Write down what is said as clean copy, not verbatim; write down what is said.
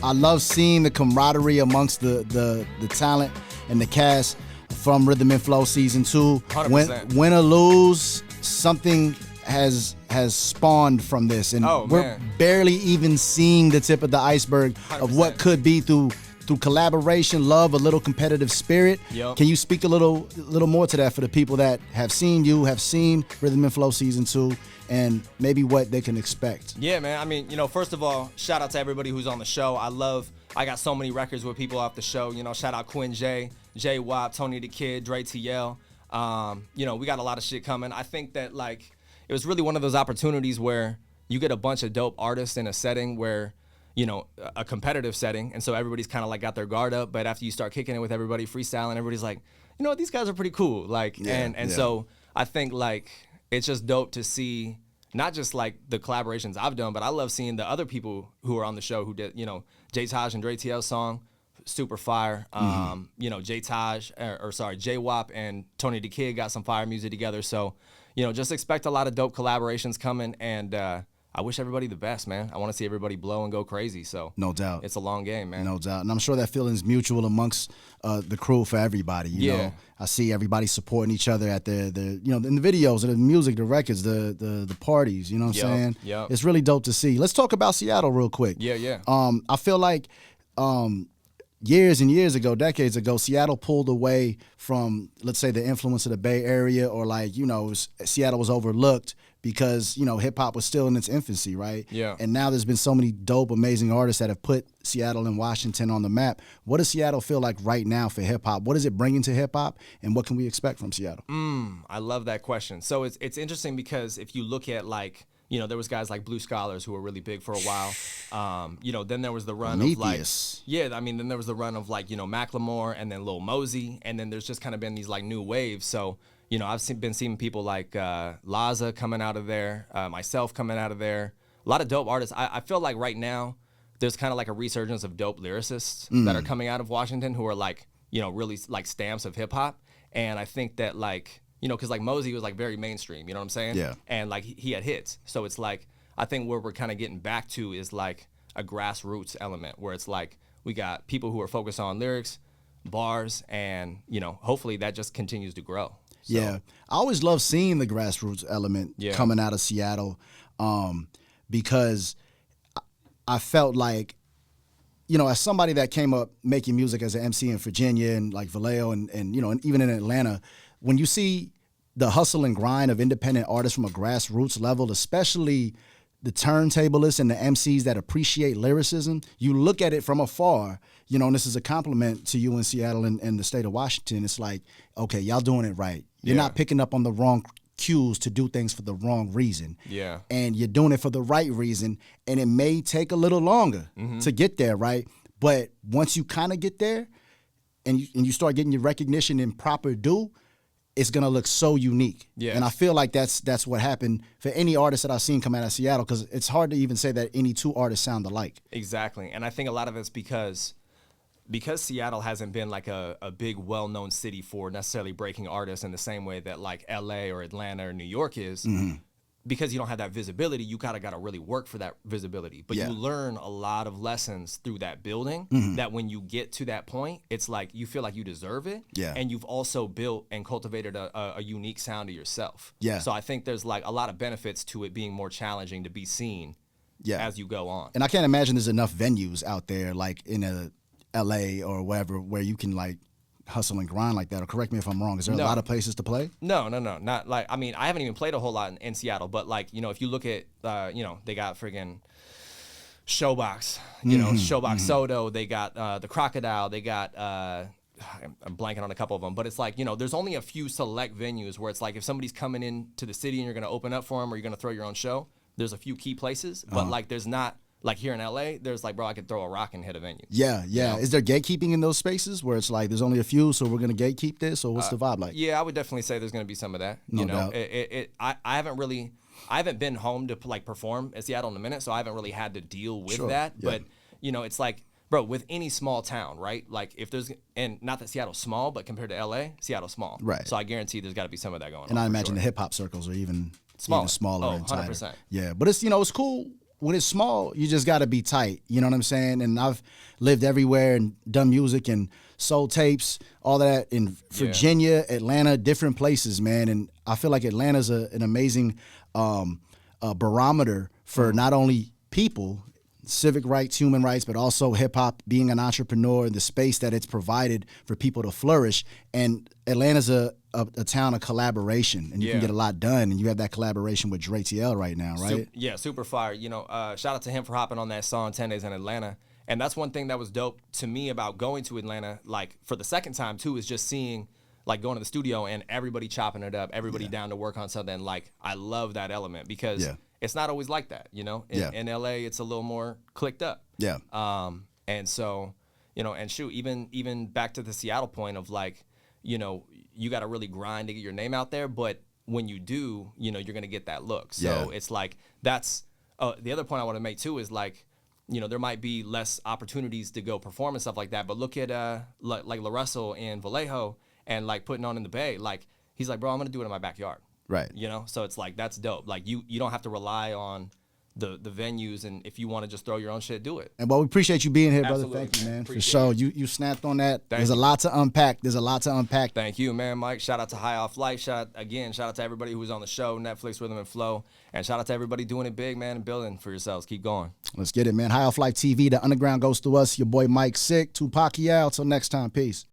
I love seeing the camaraderie amongst the talent and the cast from Rhythm and Flow Season 2. 100%. Win or lose, something has spawned from this, and we're barely even seeing the tip of the iceberg 100%. of what could be through collaboration, love, a little competitive spirit. Yep. Can you speak a little more to that for the people that have seen Rhythm and Flow Season 2, and maybe what they can expect? Yeah, man. I mean, first of all, shout out to everybody who's on the show. I got so many records with people off the show. Shout out Quinn J, J Wop, Tony the Kid, DreTL. We got a lot of shit coming. I think that it was really one of those opportunities where you get a bunch of dope artists in a setting where, a competitive setting, and so everybody's kind of got their guard up. But after you start kicking it with everybody, freestyling, everybody's like, these guys are pretty cool. So I think it's just dope to see not just the collaborations I've done, but I love seeing the other people who are on the show who did, J Taj and DreTL song, super fire. J Wop and Tony the Kid got some fire music together. So, just expect a lot of dope collaborations coming, and I wish everybody the best, man. I want to see everybody blow and go crazy. So no doubt, it's a long game, man. No doubt, and I'm sure that feeling's mutual amongst the crew for everybody. You know, I see everybody supporting each other at the in the videos, the music, the records, the parties. You know what I'm saying? Yeah. It's really dope to see. Let's talk about Seattle real quick. Yeah. I feel like years and years ago, decades ago, Seattle pulled away from, let's say, the influence of the Bay Area, or Seattle was overlooked because, hip hop was still in its infancy, right? Yeah. And now there's been so many dope, amazing artists that have put Seattle and Washington on the map. What does Seattle feel like right now for hip hop? What is it bringing to hip hop, and what can we expect from Seattle? I love that question. So it's interesting because if you look at there was guys like Blue Scholars who were really big for a while. Then there was the run Prometheus. then there was the run of Macklemore, and then Lil Mosey, and then there's just kind of been these new waves. So, I've been seeing people like Laza coming out of there, myself coming out of there. A lot of dope artists. I feel like right now there's kind of a resurgence of dope lyricists that are coming out of Washington who are really stamps of hip hop. And I think that because Mosey was very mainstream, you know what I'm saying? Yeah. And he had hits. So it's I think where we're kind of getting back to is a grassroots element where it's we got people who are focused on lyrics, bars, and hopefully that just continues to grow. So. Yeah, I always love seeing the grassroots element coming out of Seattle, because I felt as somebody that came up making music as an MC in Virginia and Vallejo and even in Atlanta, when you see the hustle and grind of independent artists from a grassroots level, especially the turntablists and the MCs that appreciate lyricism, you look at it from afar, and this is a compliment to you in Seattle and the state of Washington. It's okay, y'all doing it right. You're not picking up on the wrong cues to do things for the wrong reason. Yeah. And you're doing it for the right reason, and it may take a little longer to get there, right? But once you kind of get there and you start getting your recognition in proper due, it's going to look so unique. Yeah. And I feel like that's what happened for any artist that I've seen come out of Seattle, because it's hard to even say that any two artists sound alike. Exactly. And I think a lot of it's because Seattle hasn't been a big well-known city for necessarily breaking artists in the same way that LA or Atlanta or New York is. Because you don't have that visibility, you got to really work for that visibility. But you learn a lot of lessons through that building that when you get to that point, it's you feel like you deserve it. Yeah. And you've also built and cultivated a unique sound to yourself. Yeah. So I think there's a lot of benefits to it being more challenging to be seen as you go on. And I can't imagine there's enough venues out there in a LA or wherever where you can hustle and grind like that. Or correct me if I'm wrong. Is there a lot of places to play? No. Not I haven't even played a whole lot in Seattle, but if you look at they got friggin' Showbox, Showbox Soto, they got the Crocodile, they got I'm blanking on a couple of them, but it's there's only a few select venues where it's if somebody's coming into the city and you're going to open up for them or you're going to throw your own show, there's a few key places, but there's not. Here in LA, there's bro, I could throw a rock and hit a venue. Yeah. Is there gatekeeping in those spaces where it's there's only a few, so we're gonna gatekeep this, or what's the vibe like? Yeah, I would definitely say there's gonna be some of that. No doubt. I haven't been home to perform in Seattle in a minute, so I haven't really had to deal with that. Yeah. But it's bro, with any small town, right? If there's, and not that Seattle's small, but compared to LA, Seattle's small. Right. So I guarantee there's got to be some of that going on. And I imagine the hip hop circles are even smaller and tighter. 100%. Yeah, but it's it's cool when it's small, you just got to be tight. You know what I'm saying? And I've lived everywhere and done music and sold tapes, all that in Virginia, Atlanta, different places, man. And I feel like Atlanta's an amazing barometer for not only people, civic rights, human rights, but also hip hop, being an entrepreneur, and the space that it's provided for people to flourish. And Atlanta's a town of collaboration, and you can get a lot done. And you have that collaboration with DreTL right now, right? Super fire. You know, shout out to him for hopping on that song 10 Days in Atlanta. And that's one thing that was dope to me about going to Atlanta, like for the second time too, is just seeing, like, going to the studio and everybody chopping it up, everybody down to work on something. Like, I love that element because it's not always like that, you know? In LA, it's a little more clicked up. Yeah. And so, you know, and shoot, even back to the Seattle point of, like, you know, you got to really grind to get your name out there. But when you do, you know, you're going to get that look. So it's like, that's the other point I want to make too is, like, you know, there might be less opportunities to go perform and stuff like that. But look at like La Russell and Vallejo and, like, putting on in the Bay. Like, he's like, bro, I'm going to do it in my backyard. Right. You know, so it's like, that's dope. Like, you don't have to rely on the venues, and if you want to just throw your own shit, do it. And well, we appreciate you being here, brother. Absolutely, Thank you, man. appreciate For sure. it. You snapped on that. Thank There's you. a lot to unpack. Thank you, man, Mike. Shout out to High Off Life. Shout out to everybody who was on the show, Netflix, Rhythm and Flow. And shout out to everybody doing it big, man, and building for yourselves. Keep going. Let's get it, man. High Off Life TV, the underground goes to us. Your boy Mike Sick, Tupac Yao. Till next time, peace.